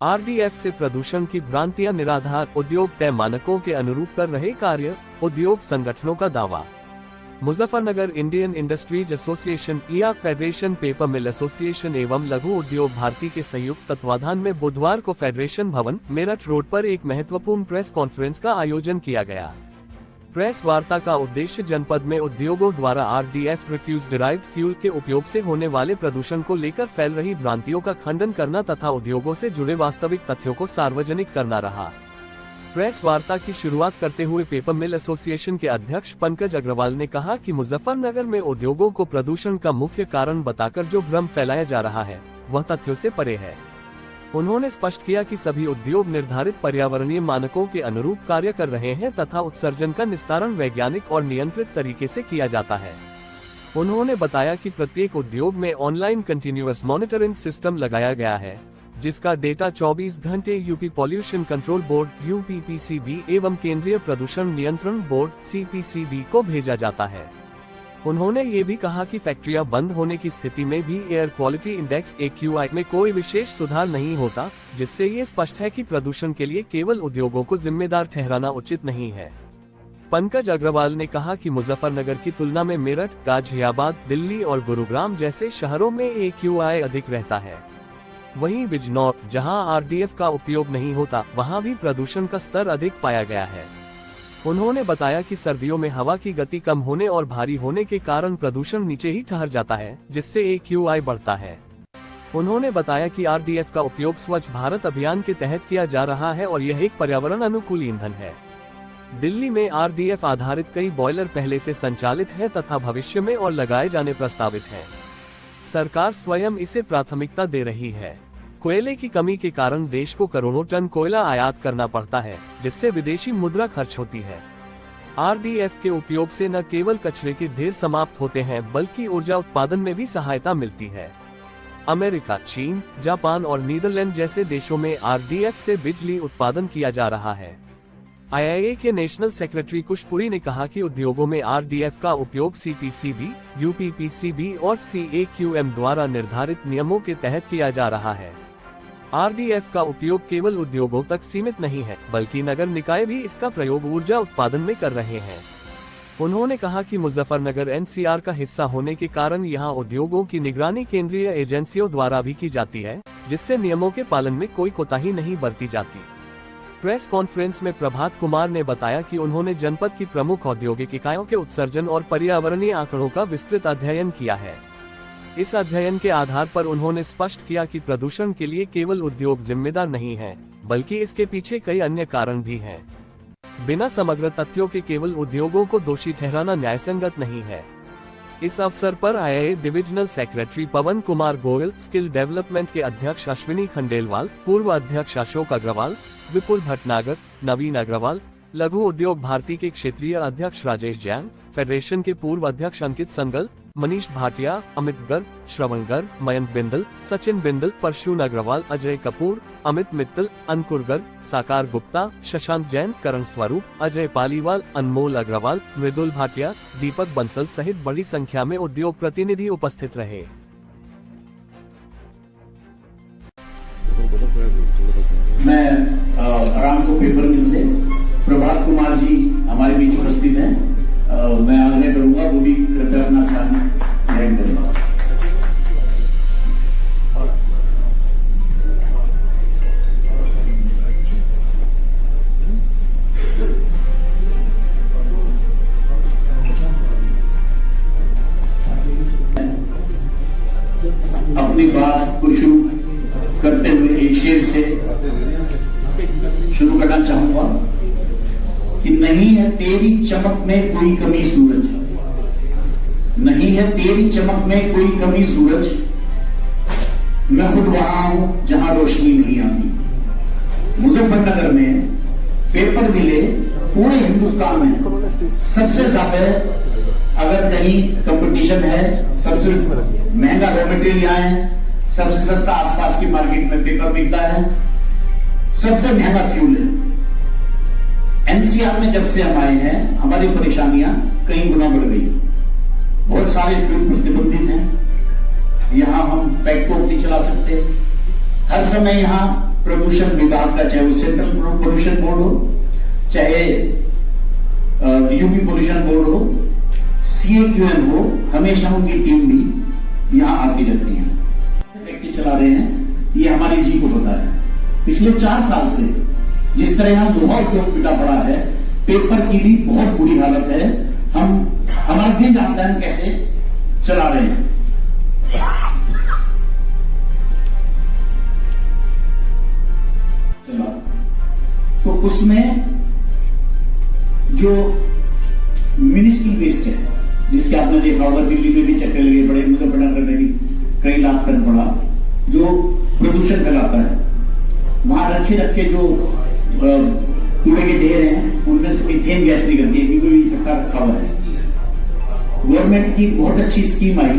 RDF से प्रदूषण की भ्रांतियां निराधार, उद्योग तय मानकों के अनुरूप कर रहे कार्य, उद्योग संगठनों का दावा। मुजफ्फरनगर इंडियन इंडस्ट्रीज एसोसिएशन या फेडरेशन पेपर मिल एसोसिएशन एवं लघु उद्योग भारती के संयुक्त तत्वाधान में बुधवार को फेडरेशन भवन मेरठ रोड पर एक महत्वपूर्ण प्रेस कॉन्फ्रेंस का आयोजन किया गया। प्रेस वार्ता का उद्देश्य जनपद में उद्योगों द्वारा आरडीएफ रिफ्यूज डिराइव्ड फ्यूल के उपयोग से होने वाले प्रदूषण को लेकर फैल रही भ्रांतियों का खंडन करना तथा उद्योगों से जुड़े वास्तविक तथ्यों को सार्वजनिक करना रहा। प्रेस वार्ता की शुरुआत करते हुए पेपर मिल एसोसिएशन के अध्यक्ष पंकज अग्रवाल ने कहा कि मुजफ्फरनगर में उद्योगों को प्रदूषण का मुख्य कारण बताकर जो भ्रम फैलाया जा रहा है वह तथ्यों से परे है। उन्होंने स्पष्ट किया कि सभी उद्योग निर्धारित पर्यावरणीय मानकों के अनुरूप कार्य कर रहे हैं तथा उत्सर्जन का निस्तारण वैज्ञानिक और नियंत्रित तरीके से किया जाता है। उन्होंने बताया कि प्रत्येक उद्योग में ऑनलाइन कंटिन्यूअस मॉनिटरिंग सिस्टम लगाया गया है, जिसका डेटा 24 घंटे UP pollution control board UPPCB एवं केंद्रीय प्रदूषण नियंत्रण बोर्ड सीपीसीबी को भेजा जाता है। उन्होंने ये भी कहा कि फैक्ट्रियां बंद होने की स्थिति में भी एयर क्वालिटी इंडेक्स AQI में कोई विशेष सुधार नहीं होता, जिससे ये स्पष्ट है कि प्रदूषण के लिए केवल उद्योगों को जिम्मेदार ठहराना उचित नहीं है। पंकज अग्रवाल ने कहा कि मुजफ्फरनगर की तुलना में मेरठ, गाजियाबाद, दिल्ली और गुरुग्राम जैसे शहरों में AQI अधिक रहता है। वहीं बिजनौर, जहां आरडीएफ का उपयोग नहीं होता, वहां भी प्रदूषण का स्तर अधिक पाया गया है। उन्होंने बताया कि सर्दियों में हवा की गति कम होने और भारी होने के कारण प्रदूषण नीचे ही ठहर जाता है, जिससे AQI बढ़ता है। उन्होंने बताया कि आरडीएफ का उपयोग स्वच्छ भारत अभियान के तहत किया जा रहा है और यह एक पर्यावरण अनुकूल ईंधन है। दिल्ली में आरडीएफ आधारित कई बॉयलर पहले से संचालित है तथा भविष्य में और लगाए जाने प्रस्तावित है। सरकार स्वयं इसे प्राथमिकता दे रही है। कोयले की कमी के कारण देश को करोड़ों टन कोयला आयात करना पड़ता है, जिससे विदेशी मुद्रा खर्च होती है। आरडीएफ के उपयोग से न केवल कचरे के ढेर समाप्त होते हैं, बल्कि ऊर्जा उत्पादन में भी सहायता मिलती है। अमेरिका, चीन, जापान और नीदरलैंड जैसे देशों में आरडीएफ से बिजली उत्पादन किया जा रहा है। आईआईए के नेशनल सेक्रेटरी कुशपुरी ने कहा कि उद्योगों में आरडीएफ का उपयोग सीपीसीबी, यूपीपीसीबी और CAQM द्वारा निर्धारित नियमों के तहत किया जा रहा है। आरडीएफ का उपयोग केवल उद्योगों तक सीमित नहीं है, बल्कि नगर निकाय भी इसका प्रयोग ऊर्जा उत्पादन में कर रहे हैं। उन्होंने कहा कि मुजफ्फरनगर NCR का हिस्सा होने के कारण यहाँ उद्योगों की निगरानी केंद्रीय एजेंसियों द्वारा भी की जाती है, जिससे नियमों के पालन में कोई कोताही नहीं बरती जाती। प्रेस कॉन्फ्रेंस में प्रभात कुमार ने बताया कि उन्होंने जनपद की प्रमुख औद्योगिक इकाइयों के उत्सर्जन और पर्यावरणीय आंकड़ों का विस्तृत अध्ययन किया है। इस अध्ययन के आधार पर उन्होंने स्पष्ट किया कि प्रदूषण के लिए केवल उद्योग जिम्मेदार नहीं है, बल्कि इसके पीछे कई अन्य कारण भी हैं। बिना समग्र तथ्यों के केवल उद्योगों को दोषी ठहराना न्यायसंगत नहीं है। इस अवसर पर आईआईए डिविजनल सेक्रेटरी पवन कुमार गोयल, स्किल डेवलपमेंट के अध्यक्ष अश्विनी खंडेलवाल, पूर्व अध्यक्ष अशोक अग्रवाल, विपुल भटनागर, नवीन अग्रवाल, लघु उद्योग भारती के क्षेत्रीय अध्यक्ष राजेश जैन, फेडरेशन के पूर्व अध्यक्ष अंकित संगल, मनीष भाटिया, अमित गर्ग, श्रवण गर्ग, मयंक बिंदल, सचिन बिंदल, परशुन अग्रवाल, अजय कपूर, अमित मित्तल, अंकुर गर्ग, साकार गुप्ता, शशांक जैन, करण स्वरूप, अजय पालीवाल, अनमोल अग्रवाल, मृदुल भाटिया, दीपक बंसल सहित बड़ी संख्या में उद्योग प्रतिनिधि उपस्थित रहे। मैं अरामको पेपर मिल से प्रभात कुमार जी हमारे बीच उपस्थित हैं। मैं आग्रह करूंगा वो भी कृपया अपना स्थान ग्रहण करें। अपनी बात को शुरू करते हुए एक शेर से शुरू करना चाहूंगा कि नहीं है तेरी चमक में कोई कमी सूरज, नहीं है तेरी चमक में कोई कमी सूरज, मैं खुद वहां हूं जहां रोशनी नहीं आती। मुजफ्फरनगर में पेपर मिले पूरे हिंदुस्तान में सबसे ज्यादा, अगर कहीं कंपटीशन है, सबसे महंगा रॉ मटेरियल यहाँ है, सबसे सस्ता आसपास की मार्केट में पेपर मिलता है, सबसे महंगा फ्यूल है। एनसीआर में जब से हम आए हैं हमारी परेशानियां कई गुना बढ़ गई। बहुत सारे फ्यूल प्रतिबंधित हैं, यहां हम पेट्रोल नहीं चला सकते, हर समय यहां प्रदूषण विभाग का, चाहे वो सेंट्रल पोल्यूशन बोर्ड हो, चाहे यूपी पोल्यूशन बोर्ड हो, CAQM हो, हमेशा उनकी टीम भी यहां आती रहती है। फैक्ट्री चला रहे हैं, ये हमारी जी को पता है। पिछले 4 साल से जिस तरह यहां लोहा उद्योग पिटा पड़ा है, पेपर की भी बहुत बुरी हालत है। हमारा दिल जानता है हम कैसे चला रहे हैं। तो उसमें जो म्युनिसिपल वेस्ट है, जिसके आपने देखा होगा दिल्ली में भी चक्कर लगे पड़े, मुजफ्फरनगर में भी कई लाख टन पड़ा, जो प्रदूषण फैलाता है। वहां रखे जो कूड़े के ढेर हैं, उनमें से मीथेन गैस निकलती है, क्योंकि इकट्ठा रखा हुआ है। गवर्नमेंट की बहुत अच्छी स्कीम आई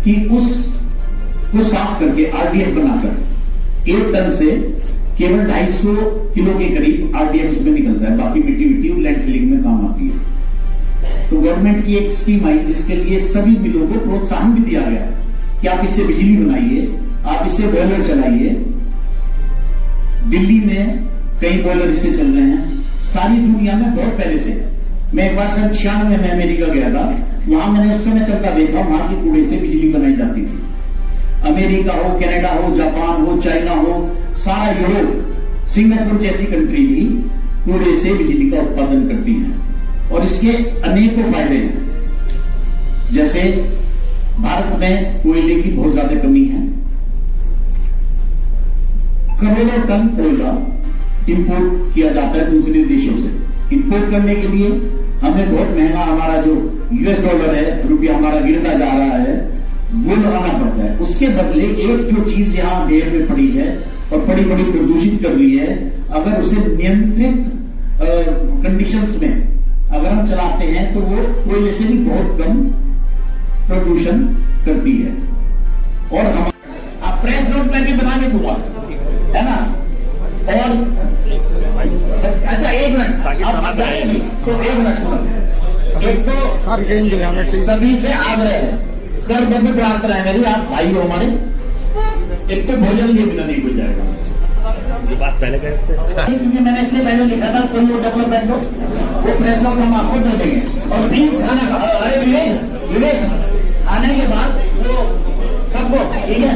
कि उसको साफ करके RDF बनाकर 1 टन से केवल 250 किलो के करीब RDF उसमें निकलता है, बाकी मिट्टी लैंड फिलिंग में काम आती है। तो गवर्नमेंट की एक स्कीम आई जिसके लिए सभी मिलों को प्रोत्साहन भी दिया गया कि आप इससे बिजली बनाइए, आप इससे बॉयलर चलाइए। दिल्ली में कई बॉयलर इससे चल रहे हैं, सारी दुनिया में बहुत पहले से। मैं एक बार 96 में अमेरिका गया था, वहां मैंने उस समय चलता देखा, वहां के कूड़े से बिजली बनाई जाती थी। अमेरिका हो, कनाडा हो, जापान हो, चाइना हो, सारा यूरोप, सिंगापुर जैसी कंट्री भी कूड़े से बिजली का उत्पादन करती है और इसके अनेकों फायदे हैं। जैसे भारत में कोयले की बहुत ज्यादा कमी है, करोड़ों टन कोयला इंपोर्ट किया जाता है दूसरे देशों से। इंपोर्ट करने के लिए हमें बहुत महंगा, हमारा जो $, है, रुपया हमारा गिरता जा रहा है, वो लगाना पड़ता है। उसके बदले एक जो चीज यहां ढेर में पड़ी है और बड़ी प्रदूषित कर रही है, अगर उसे नियंत्रित कंडीशंस में अगर हम चलाते हैं तो वो कोयले से भी बहुत कम प्रदूषण करती है। और हम आप प्रेस नोट में भी बनाने दूंगा, है ना। और अच्छा 1 मिनट, तो 1 मिनट सुनो। एक तो सभी से आग्रह है, कर बंद प्रार्थना है मेरी, आप भाई हो हमारे, एक तो भोजन लिए बिना नहीं हो जाएगा। ये बात पहले कहते हैं, क्योंकि मैंने इसलिए पहले लिखा था कोई वो डेवलपमेंट हो, वो प्रेस नोट हम आपको दे देंगे। और 20 खाना खा, अरे विवेक खाने के बाद वो सबको, ठीक है।